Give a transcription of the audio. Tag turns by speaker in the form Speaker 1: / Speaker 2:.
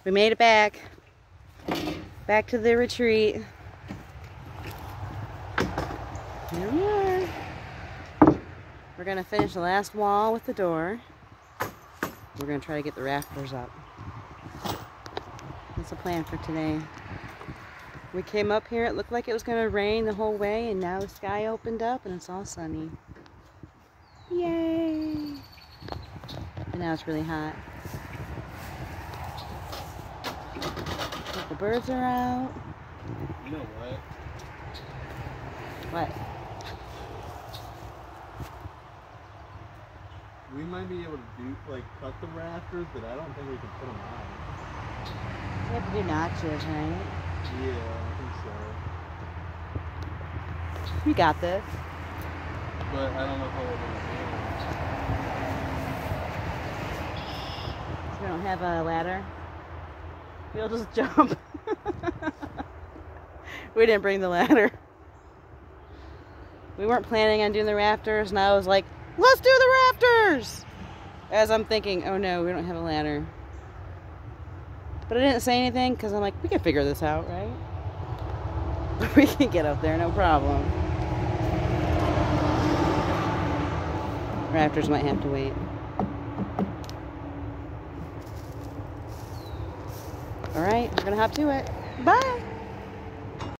Speaker 1: We made it back. Back to the retreat. Here we are. We're going to finish the last wall with the door. We're going to try to get the rafters up. That's the plan for today. We came up here, it looked like it was going to rain the whole way, and now the sky opened up and it's all sunny. Yay! And now it's really hot. The birds are out.
Speaker 2: You know what?
Speaker 1: What?
Speaker 2: We might be able to do, like, cut the rafters, but I don't think we can put them on.
Speaker 1: We have to do notches, right?
Speaker 2: Yeah, I think so.
Speaker 1: We got this.
Speaker 2: But I don't know how we're going to do it.
Speaker 1: We don't have a ladder. We'll just jump. We didn't bring the ladder. We weren't planning on doing the rafters, and I was like, let's do the rafters! As I'm thinking, oh no, we don't have a ladder. But I didn't say anything, because I'm like, we can figure this out, right? We can get up there, no problem. Rafters might have to wait. Alright, we're gonna hop to it. Bye!